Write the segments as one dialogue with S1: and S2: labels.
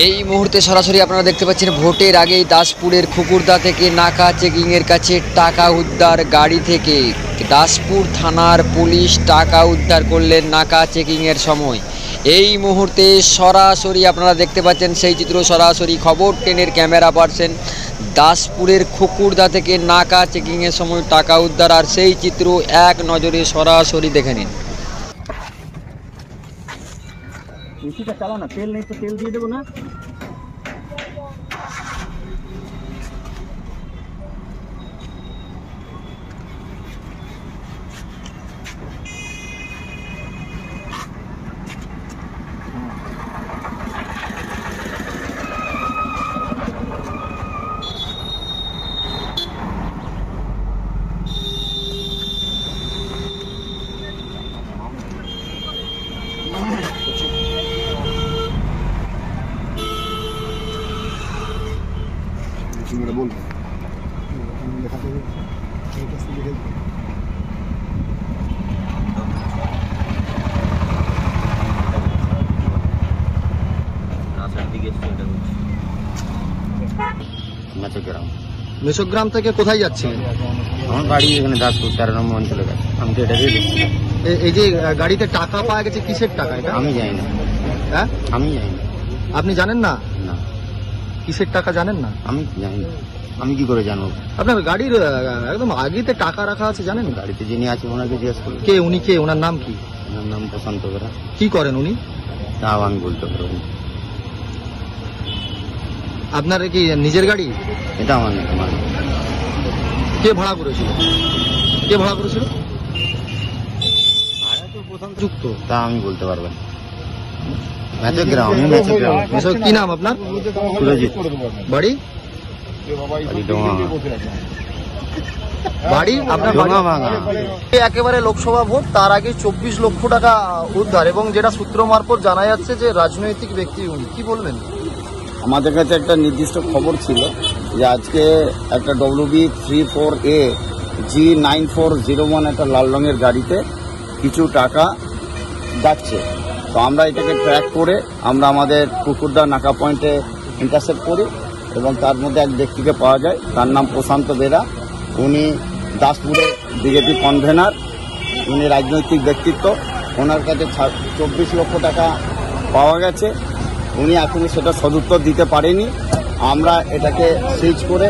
S1: এই মুহূর্তে সরাসরি আপনারা দেখতে পাচ্ছেন ভোটের আগেই দাসপুরের খুকুরদা থেকে নাকা চেকিংয়ের কাছে টাকা উদ্ধার গাড়ি থেকে। দাসপুর থানার পুলিশ টাকা উদ্ধার করলেন নাকা চেকিংয়ের সময়। এই মুহূর্তে সরাসরি আপনারা দেখতে পাচ্ছেন সেই চিত্র, সরাসরি খবর 10-এর ক্যামেরা পার্সন দাসপুরের খুকুরদা থেকে নাকা চেকিংয়ের সময় টাকা উদ্ধার, আর সেই চিত্র এক নজরে সরাসরি দেখে নিন।
S2: এসিটা চালাও না, তেল নেই তো তেল দিয়ে দেবো না। বলবো
S3: মেশগ্রাম থেকে কোথায় যাচ্ছিলেন?
S4: আমার বাড়ি এখানে দাসপুর 13 নম্বর অঞ্চলে গেছে। আমি তো এটা দিয়ে দেখছি।
S3: এই যে গাড়িতে টাকা পাওয়া গেছে, কিসের টাকা এটা?
S4: আমি জানি না।
S3: হ্যাঁ,
S4: আমি জানি না।
S3: আপনি জানেন না?
S4: না,
S3: কিসের টাকা জানেন না?
S4: আমি জানি না। আমি কি করে জানবো?
S3: আপনার গাড়ির একদম আগেতে টাকা রাখা আছে, জানেন?
S4: গাড়িতে যিনি আছে ওনাকে জিজ্ঞেস করুন।
S3: কে উনি? কে ওনার নাম কি?
S4: ওনার নাম প্রশান্ত বেরা।
S3: কি করেন উনি?
S4: তাও আমি বলতে পারবো না।
S3: আপনার কি নিজের গাড়ি?
S4: এটা আমার না, আমার না।
S3: কে ভাড়া করেছিল? কে ভাড়া করেছিল? যুক্ত
S4: তা আমি বলতে পারবো না। ম্যাচগ্রাম, আমি ম্যাচগ্রাম।
S3: কি নাম আপনার?
S4: সুরজিৎ।
S3: বাড়ি?
S4: বাড়ি ডোমা।
S3: বাড়ি আপনার
S4: ডোমা ভাঙা।
S3: একেবারে লোকসভা ভোট, তার আগে 24 লক্ষ টাকা উদ্ধার, এবং যেটা সূত্র মারফত জানা যাচ্ছে যে রাজনৈতিক ব্যক্তি উনি। কি বলবেন?
S5: আমাদের কাছে একটা নির্দিষ্ট খবর ছিল যে আজকে একটা WB34A G9401 একটা লাল রঙের গাড়িতে কিছু টাকা যাচ্ছে। তো আমরা এটাকে ট্র্যাক করে আমরা আমাদের কুকুরদা নাকা পয়েন্টে ইন্টারসেপ্ট করি, এবং তার মধ্যে এক ব্যক্তিকে পাওয়া যায়, তার নাম প্রশান্ত বেরা। উনি দাসপুরের বিজেপি কনভেনার, উনি রাজনৈতিক ব্যক্তিত্ব। ওনার কাছে 24 লক্ষ টাকা পাওয়া গেছে। উনি এখনই সেটা সদুত্তর দিতে পারেনি। আমরা এটাকে সিজ করে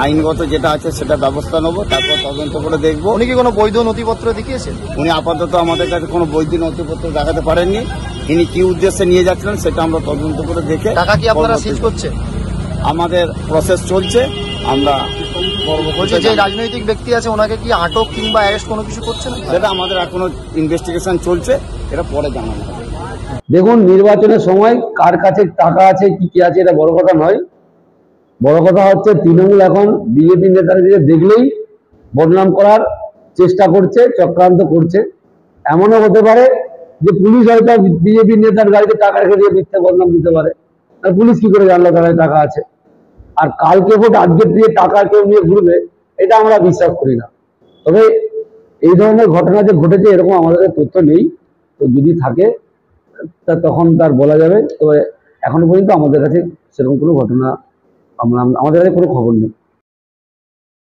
S5: আইনগত যেটা আছে সেটা ব্যবস্থা নেব, তারপর তদন্ত করে দেখব।
S3: উনি কি কোনো বৈধ নথিপত্র দেখিয়েছেন?
S5: উনি আপাতত আমাদের কাছে কোনো বৈধ নথিপত্র দেখাতে পারেননি। ইনি কি উদ্দেশ্যে নিয়ে যাচ্ছিলেন সেটা আমরা তদন্ত করে দেখে।
S3: টাকা কি আপনারা সিজ করছেন?
S5: আমাদের প্রসেস চলছে। আমরা
S3: বলছি যে রাজনৈতিক ব্যক্তি আছে ওনাকে কি আটক কিংবা অ্যারেস্ট কোনো কিছু করছেন?
S5: সেটা আমাদের এখনো ইনভেস্টিগেশন চলছে, এটা পরে জানানো হবে।
S6: দেখুন, নির্বাচনের সময় কার কাছে টাকা আছে কি আছে এটা বড় কথা নয়। বড় কথা হচ্ছে তৃণমূল এখন বিজেপি নেতাদের দেখলেই বদনাম করার চেষ্টা করছে, চক্রান্ত করছে। এমনও হতে পারে যে পুলিশ হয়তো বিজেপি নেতার গাড়িতে টাকা রেখে দিয়ে মিথ্যা বদনাম দিতে পারে। আর পুলিশ কি করে জানলো তার টাকা আছে? আর কালকে ভোট আজকে দিয়ে টাকা কেউ নিয়ে ঘুরবে, এটা আমরা বিশ্বাস করি না। তবে এই ধরনের ঘটনা যে ঘটেছে এরকম আমাদের তথ্য নেই। তো যদি থাকে তা তখন তার বলা যাবে। তবে এখনো পর্যন্ত আমাদের কাছে সেরকম কোনো ঘটনা আমাদের কাছে কোনো খবর নেই।